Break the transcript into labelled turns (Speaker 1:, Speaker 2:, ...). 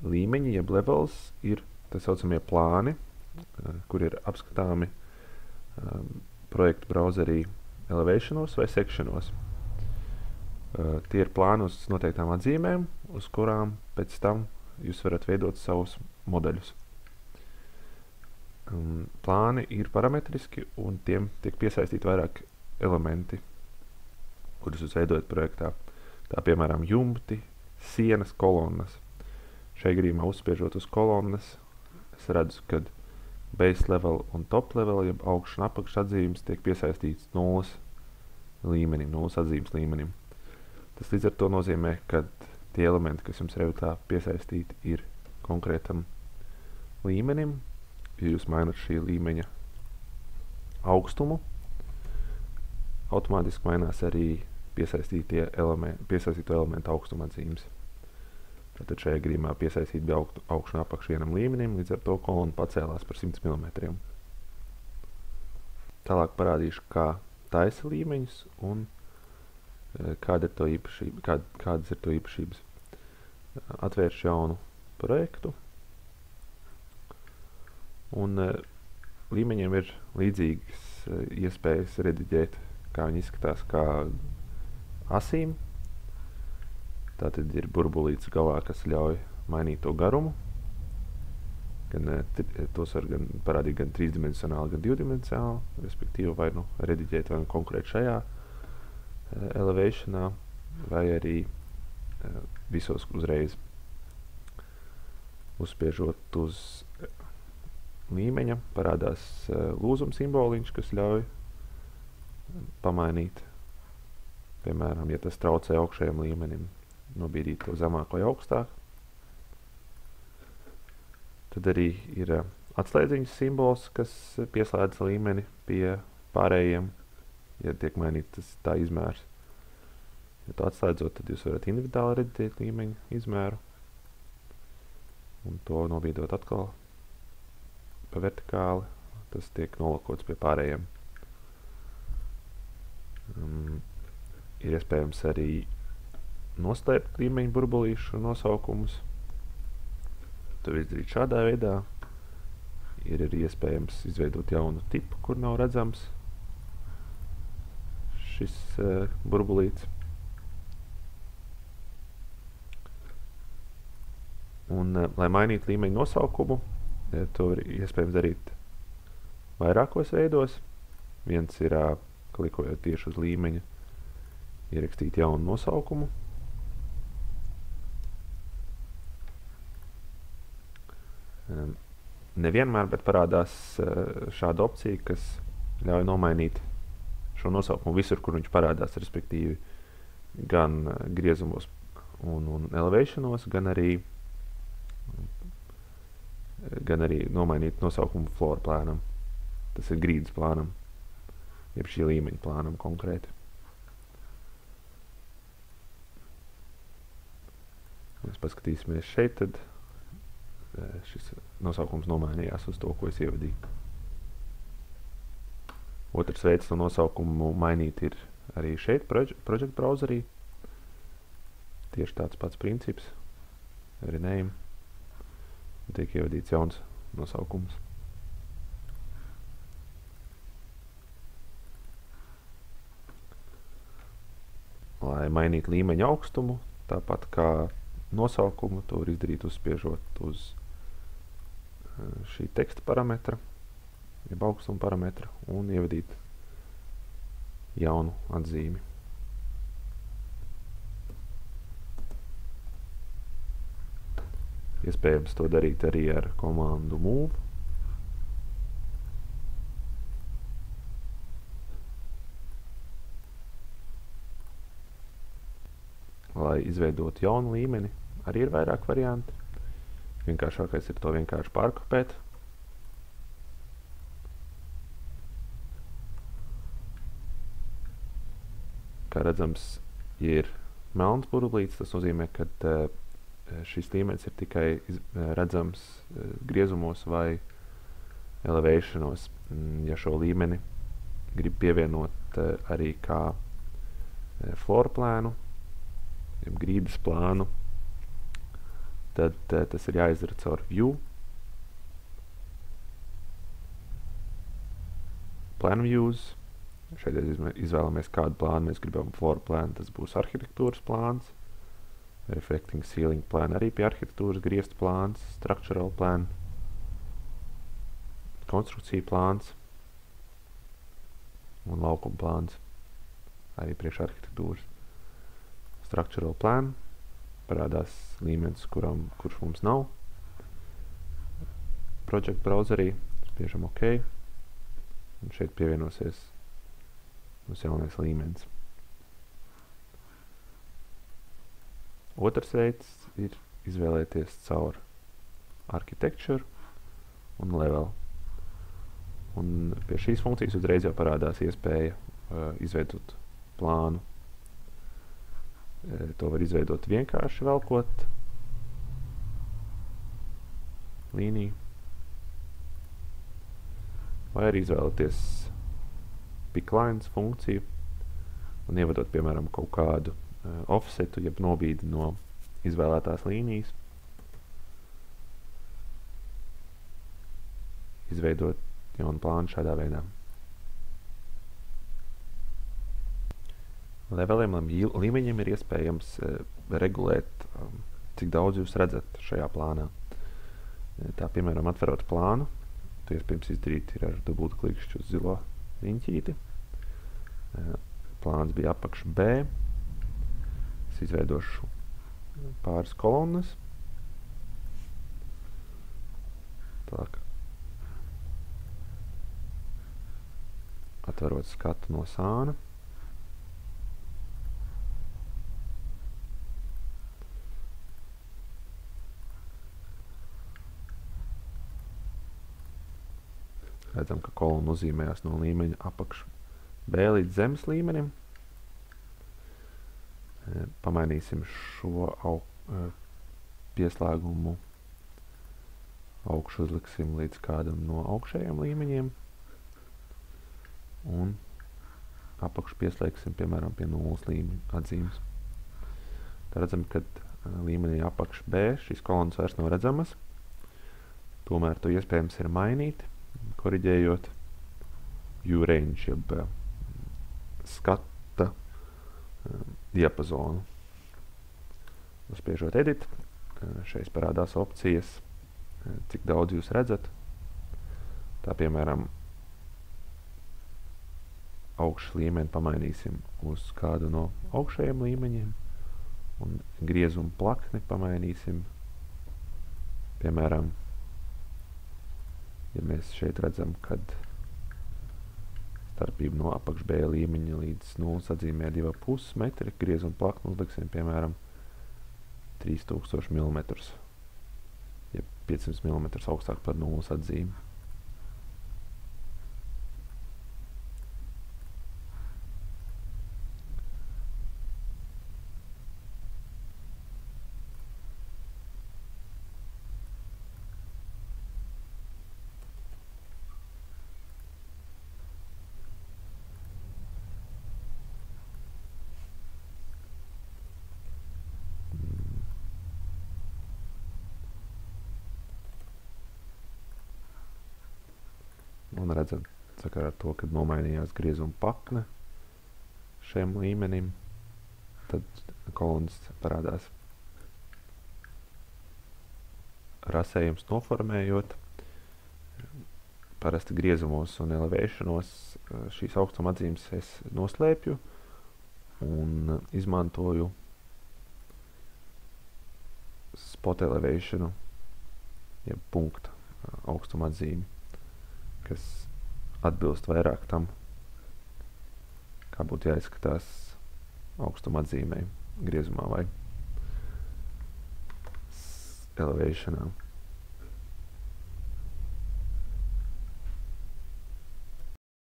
Speaker 1: līmeņi, jeb levels, ir tā saucamie plāni, kur ir apskatāmi projektu browserī elevationos vai sectionos. Tie ir plāni uz noteiktām atzīmēm, uz kurām pēc tam jūs varat veidot savus modeļus. Plāni ir parametriski un tiem tiek piesaistīti vairāk elementi, kurus jūs veidojat projektā. Tā piemēram jumti, sienas, kolonnas. Šai gadījumā uzspiežot uz kolonnas, es redzu, ka base level un top level, jeb augš un apakš atzīmes tiek piesaistīts nulles līmenim, nulles atzīmes līmenim. Tas līdz ar to nozīmē, ka tie elementi, kas jums Revitā piesaistīti, ir konkrētam līmenim. Ja jūs mainat šī līmeņa augstumu, automātiski mainās arī piesaistīto elementu augstuma atzīmes. Tātad šajā gadījumā piesaistīt bija augšu un apakšu vienam līmenim, līdz ar to kolona pacēlās par 100 mm. Tālāk parādīšu, kā taisa līmeņus un kādas ir to īpašības. Atvēršu jaunu projektu. Un līmeņiem ir līdzīgas iespējas rediģēt, kā viņi izskatās, kā asīm. Tātad ir burbulīts galā, kas ļauj mainīt to garumu. Tos var gan parādīt gan trīsdimensionāli, gan divdimensionāli, respektīvi vai nu rediģēt vai nu konkrēt šajā elevationā, vai arī visos uzreiz. Uzspiežot uz līmeņa parādās lūzuma simboliņš, kas ļauj pamainīt, piemēram, ja tas traucē augšējam līmenim, nobīdīt to zemāk vai augstāk. Tad arī ir atslēdziņas simbols, kas pieslēdz līmeni pie pārējiem, ja tiek mainīts tā izmērs. Ja to atslēdzot, tad jūs varat individuāli rediģēt līmeņa izmēru un to nobīdot atkal pa vertikāli, tas tiek nolakots pie pārējiem. Ir iespējams arī noslēpt līmeņa burbulīšu nosaukumus. To izdarīt šādā veidā. Ir arī iespējams izveidot jaunu tipu, kur nav redzams šis burbulīts. Un, lai mainītu līmeņa nosaukumu, to ir iespējams darīt vairākos veidos. Viens ir, klikojot tieši uz līmeņa, ierakstīt jaunu nosaukumu. Nevienmēr, bet parādās šāda opcija, kas ļauj nomainīt šo nosaukumu visur, kur viņš parādās, respektīvi gan griezumos un elevationos, gan arī nomainīt nosaukumu floor plānam. Tas ir grīdas plānam, jeb šī līmeņa plānam konkrēti. Mēs paskatīsimies šeit, tad šis nosaukums nomainījās uz to, ko es ievadīju. Otrs veids no nosaukumu mainīt ir arī šeit, project browserī. Tieši tāds pats princips, rename, un tiek ievadīts jauns nosaukums. Lai mainītu līmeņa augstumu, tāpat kā nosaukumu, to var izdarīt uzspiežot uz šī teksta parametra, jeb augstuma parametra, un ievadīt jaunu atzīmi. Iespējams to darīt arī ar komandu move. Lai izveidotu jaunu līmeni, arī ir vairāk varianti. Vienkāršākais ir to vienkārši pārkopēt. Kā redzams, ja ir melns burbulīts, tas nozīmē, ka šis līmenis ir tikai redzams griezumos vai elevationos. Ja šo līmeni grib pievienot arī kā floor plānu, jeb grīdas plānu, tad tas ir jāizdara caur View, Plan Views. Šeit izvēlamies kādu plānu mēs gribam floor plan, tas būs arhitektūras plāns. Reflecting ceiling plan arī pie arhitektūras, griestu plāns, structural plan, konstrukcija plāns un laukuma plāns arī priekš arhitektūras. Structural plan parādās līmenis, kurš mums nav. Project browserī spiežam OK un šeit pievienosies mums jaunais līmenis. Otrs veids ir izvēlēties caur Architecture un Level. Un pie šīs funkcijas uzreiz jau parādās iespēja izveidot plānu. To var izveidot vienkārši velkot līniju. Vai arī izvēlēties Pick Lines funkciju un ievadot, piemēram, kaut kādu offsetu, jeb nobīdi no izvēlētās līnijas. Izveidot jaunu plānu šādā veidā. Leveliem, līmeņiem ir iespējams regulēt, cik daudz jūs redzat šajā plānā. Tā, piemēram, atverot plānu, to iespējams izdarīt ir ar dubultu klikšķi uz zilo riņķīti. Plāns bija apakš B. Es izveidošu pāris kolonnas. Tālāk. Atverot skatu no sāna. Redzam, ka kolona nozīmējās no līmeņa apakš B līdz zemes līmenim. Pamainīsim šo pieslēgumu augšu uzliksim līdz kādam no augšējiem līmeņiem un apakšu pieslēgsim, piemēram, pie 0 līmeņa atzīmes. Tā redzam, ka līmenī apakš B šīs kolonas vairs nav redzamas, tomēr to iespējams ir mainīt, koriģējot view range, jeb skata diapazonu. Uzspiežot edit, šeit parādās opcijas, cik daudz jūs redzat. Tā, piemēram, augšas līmeni pamainīsim uz kādu no augšējiem līmeņiem un griezumu plakni pamainīsim. Piemēram, ja mēs šeit redzam, kad starpība no apakš B līmeņa līdz 0 atzīmē 2,5 metri, griezumu plakni uzliksim, piemēram, 3000 mm, ja 500 mm augstāk par 0 atzīmi. Un redzat, sakarā ar to, kad nomainījās griezuma pakne šiem līmenim, tad kolonas parādās rasējums noformējot. Parasti griezumos un elevationos šīs augstuma atzīmes es noslēpju un izmantoju spot elevationu, jeb punkta augstuma atzīmi, kas atbilst vairāk tam, kā būtu jāizskatās augstuma atzīmē griezumā vai elevationā.